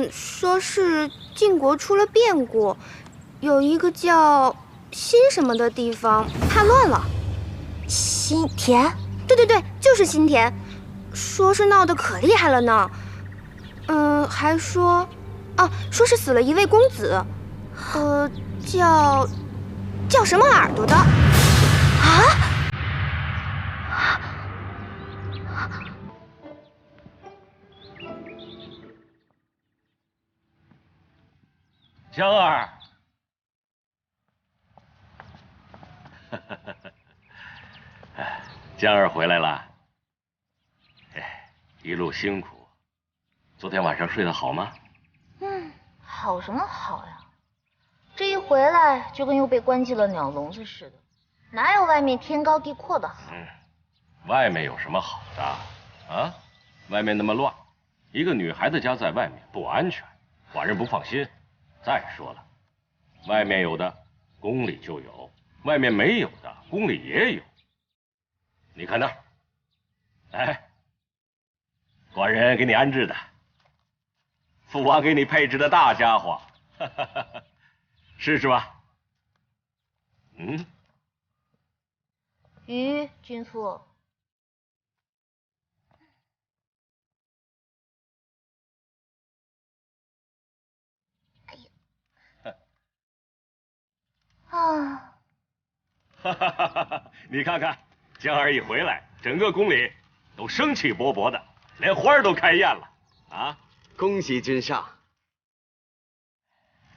说是晋国出了变故，有一个叫新什么的地方叛乱了。新田？对，就是新田，说是闹得可厉害了呢。还说，说是死了一位公子，叫什么耳朵的。江儿，江儿回来了。一路辛苦，昨天晚上睡得好吗？好什么好呀？这一回来就跟又被关进了鸟笼子似的，哪有外面天高地阔的好？外面有什么好的啊？外面那么乱，一个女孩子家在外面不安全，寡人不放心。再说了，外面有的宫里就有，外面没有的宫里也有。你看那儿，哎，寡人给你安置的，父王给你配置的大家伙，试试吧。君父。你看看，江儿一回来，整个宫里都生气勃勃的，连花儿都开艳了啊！恭喜君上。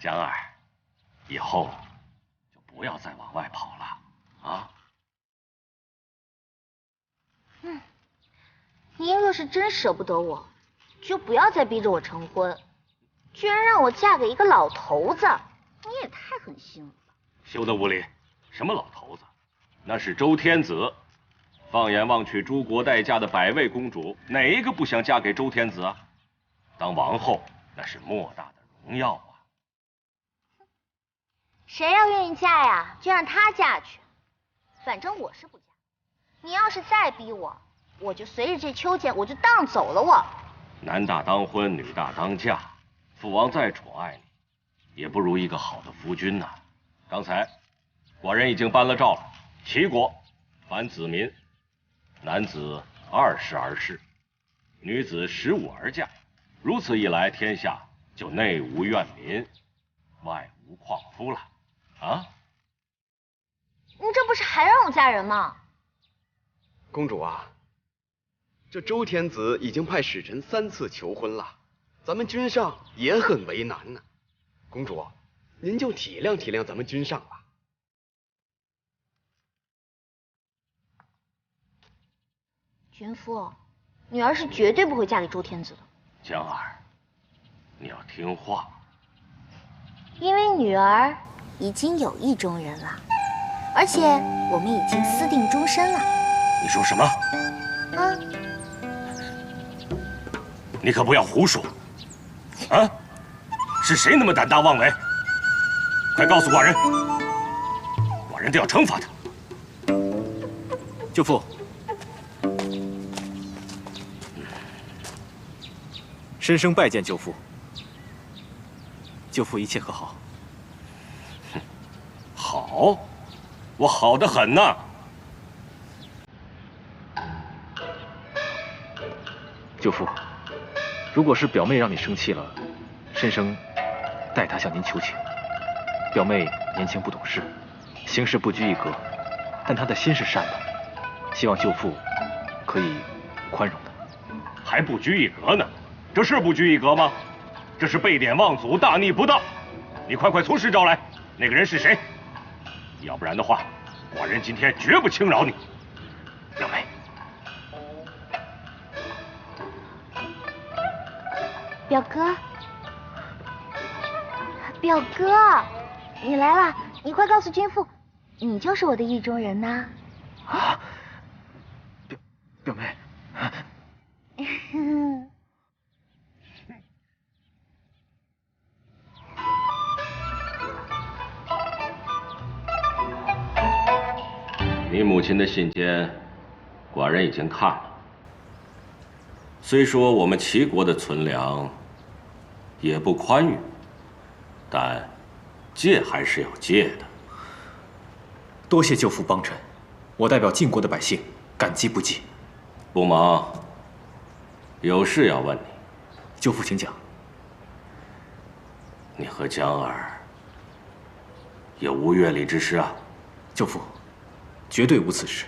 江儿，以后就不要再往外跑了啊！您若是真舍不得我，就不要再逼着我成婚，居然让我嫁给一个老头子，你也太狠心了吧！休得无礼！什么老头子？那是周天子。放眼望去，诸国待嫁的百位公主，哪一个不想嫁给周天子啊？当王后那是莫大的荣耀啊！谁要愿意嫁呀，就让她嫁去，反正我是不嫁。你要是再逼我，我就随着这秋千，我就荡走了我。男大当婚，女大当嫁，父王再宠爱你，也不如一个好的夫君呐。刚才寡人已经颁了诏了，齐国凡子民，男子20而仕，女子15而嫁。如此一来，天下就内无怨民，外无旷夫了啊！你这不是还让我嫁人吗？公主啊，这周天子已经派使臣3次求婚了，咱们君上也很为难呢。公主，您就体谅体谅咱们君上吧。君父，女儿是绝对不会嫁给周天子的。江儿，你要听话。因为女儿已经有意中人了，而且我们已经私定终身了。你说什么？你可不要胡说！啊，是谁那么胆大妄为？快告诉寡人，寡人都要惩罚他。舅父，申生拜见舅父。舅父一切和好。好，我好得很呐。舅父，如果是表妹让你生气了，申生代她向您求情。表妹年轻不懂事，行事不拘一格，但她的心是善的，希望舅父可以宽容她。还不拘一格呢？这是不拘一格吗？这是背典忘祖，大逆不道！你快从实招来，那个人是谁？要不然的话，寡人今天绝不轻饶你。表妹，表哥，表哥，你来了，你快告诉君父，你就是我的意中人呐！啊，表妹。你母亲的信笺，寡人已经看了。虽说我们齐国的存粮也不宽裕，但借还是要借的。多谢舅父帮衬，我代表晋国的百姓感激不尽。不忙，有事要问你。舅父请讲。你和江儿有无越礼之事啊？舅父，绝对无此事。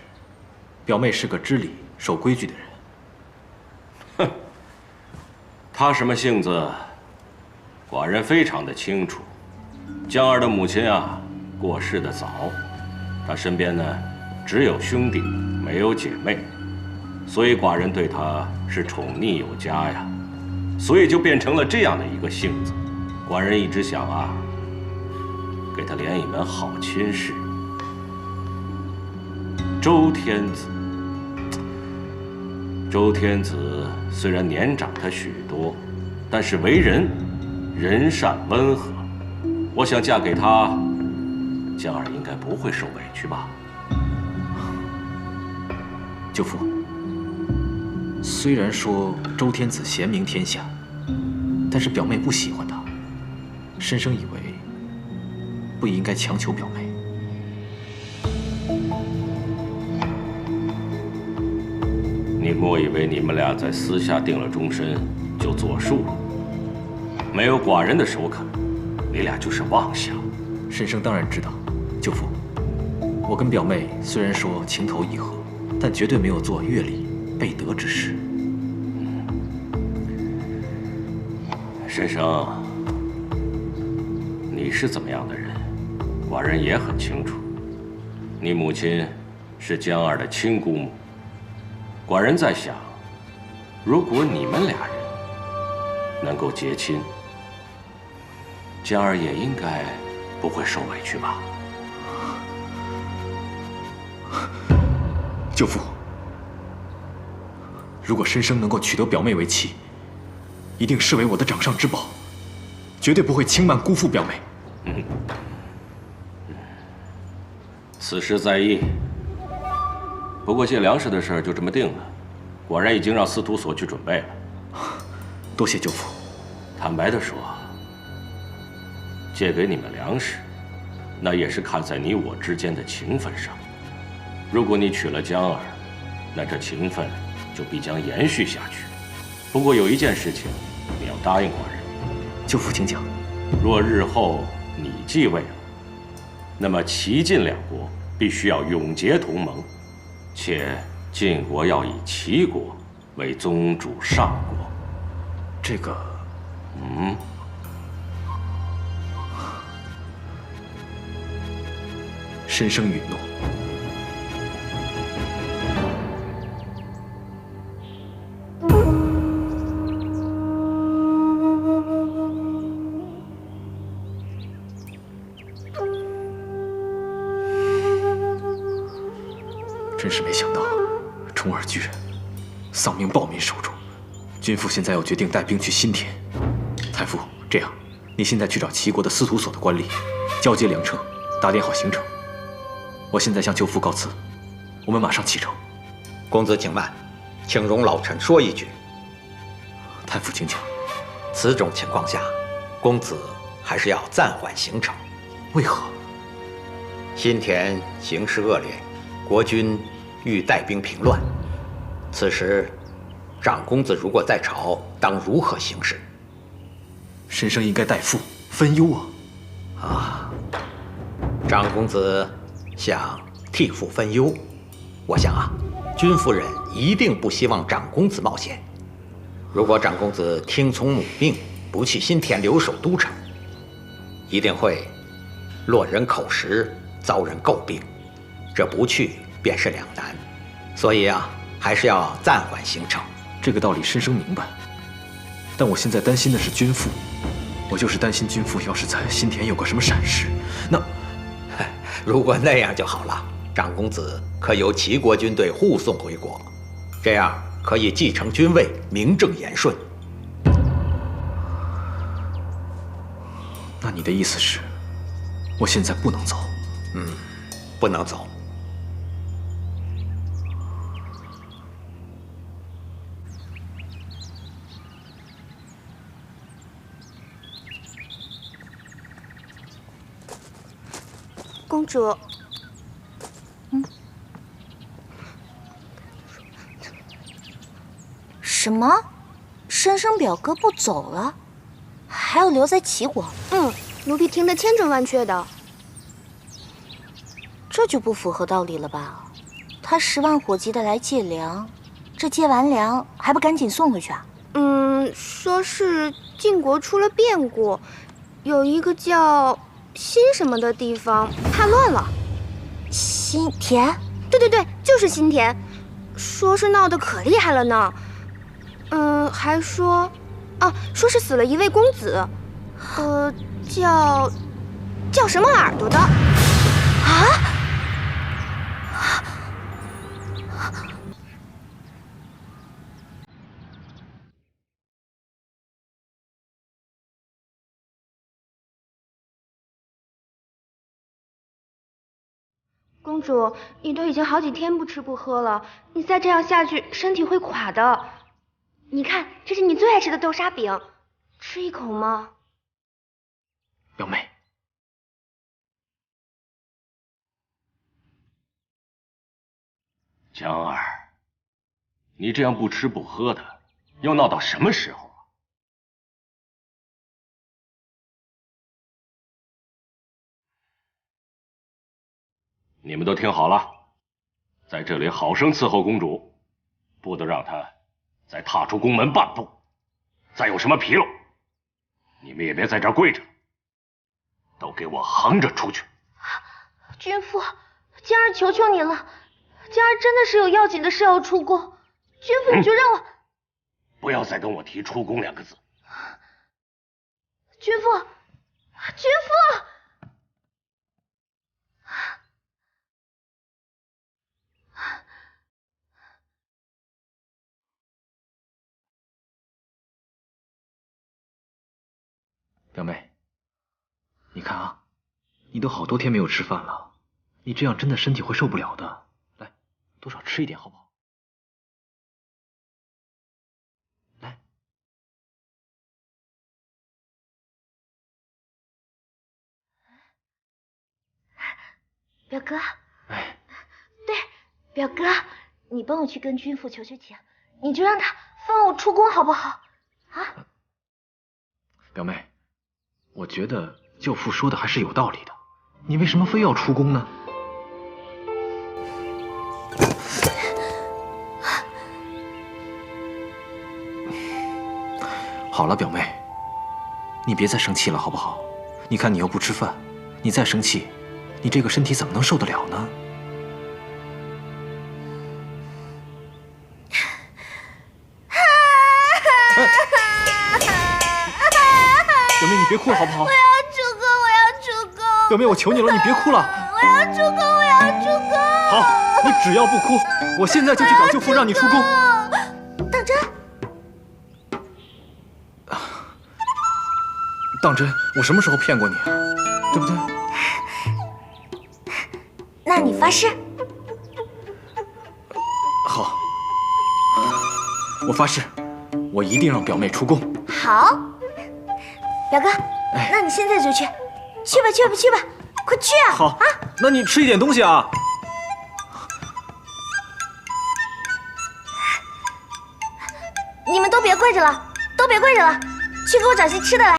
表妹是个知礼、守规矩的人。哼，她什么性子，寡人非常的清楚。江儿的母亲啊，过世的早，她身边呢只有兄弟，没有姐妹，所以寡人对她是宠溺有加呀，所以就变成了这样的一个性子。寡人一直想啊，给她连一门好亲事。周天子。周天子虽然年长她许多，但是为人仁善温和，我想嫁给他，江儿应该不会受委屈吧？舅父，虽然说周天子贤明天下，但是表妹不喜欢他，申生以为不应该强求表妹。你莫以为你们俩在私下定了终身就作数了？没有寡人的首肯，你俩就是妄想。申生当然知道，舅父，我跟表妹虽然说情投意合，但绝对没有做越礼背德之事。申生，你是怎么样的人，寡人也很清楚。你母亲是江儿的亲姑母，寡人在想，如果你们俩人能够结亲，江儿也应该不会受委屈吧？舅父，如果申生能够取得表妹为妻，一定视为我的掌上之宝，绝对不会轻慢辜负表妹。此事在意。不过借粮食的事儿就这么定了，寡人已经让司徒所去准备了。多谢舅父。坦白地说，借给你们粮食，那也是看在你我之间的情分上。如果你娶了江儿，那这情分就必将延续下去。不过有一件事情，你要答应寡人。舅父请讲。若日后你继位了，那么齐晋两国必须要永结同盟，且晋国要以齐国为宗主上国。这个，申生允诺。真是没想到，重耳居然丧命暴民手中。君父现在要决定带兵去新田。太傅，这样，你现在去找齐国的司徒所的官吏，交接粮车，打点好行程。我现在向舅父告辞，我们马上启程。公子请慢，请容老臣说一句。太傅请讲。此种情况下，公子还是要暂缓行程。为何？新田形势恶劣，国君欲带兵平乱。此时，长公子如果在朝，当如何行事？申生应该代父分忧啊！啊，长公子想替父分忧，我想啊，君夫人一定不希望长公子冒险。如果长公子听从母命，不去新田留守都城，一定会落人口实，遭人诟病。这不去便是两难，所以啊，还是要暂缓行程。这个道理申生明白，但我现在担心的是君父。我就是担心君父要是在新田有个什么闪失，那……如果那样就好了，长公子可由齐国军队护送回国，这样可以继承君位，名正言顺。那你的意思是，我现在不能走？不能走。公主。什么？申生表哥不走了，还要留在齐国？奴婢听得千真万确的。这就不符合道理了吧？他10万火急的来借粮，这借完粮还不赶紧送回去啊？说是晋国出了变故，有一个叫新什么的地方叛乱了。新田？对，就是新田，说是闹得可厉害了呢。还说是死了一位公子，叫什么耳朵的。公主，你都已经好几天不吃不喝了，你再这样下去，身体会垮的。你看，这是你最爱吃的豆沙饼，吃一口吗？表妹，江儿，你这样不吃不喝的，要闹到什么时候啊？你们都听好了，在这里好生伺候公主，不得让她再踏出宫门半步。再有什么纰漏，你们也别在这儿跪着，都给我横着出去。君父，江儿求求你了，江儿真的是有要紧的事要出宫，君父你就让我……不要再跟我提出宫2个字。君父，君父。表妹，你看啊，你都好多天没有吃饭了，你这样真的身体会受不了的。来，多少吃一点好不好？来，表哥。哎，对，表哥，你帮我去跟君父求求情，你就让他放我出宫好不好？啊？表妹，我觉得舅父说的还是有道理的，你为什么非要出宫呢？好了，表妹，你别再生气了，好不好？你看你又不吃饭，你再生气，你这个身体怎么能受得了呢？表妹，你别哭了，好不好？我要出宫，我要出宫！表妹，我求你了，你别哭了。我要出宫，我要出宫！好，你只要不哭，我现在就去找舅父让你出宫。当真？当真？我什么时候骗过你啊？对不对？那你发誓？好，我发誓，我一定让表妹出宫。好，表哥，那你现在就去，去吧，去吧，去吧，快去啊！好啊，那你吃一点东西啊。你们都别跪着了，都别跪着了，去给我找些吃的来。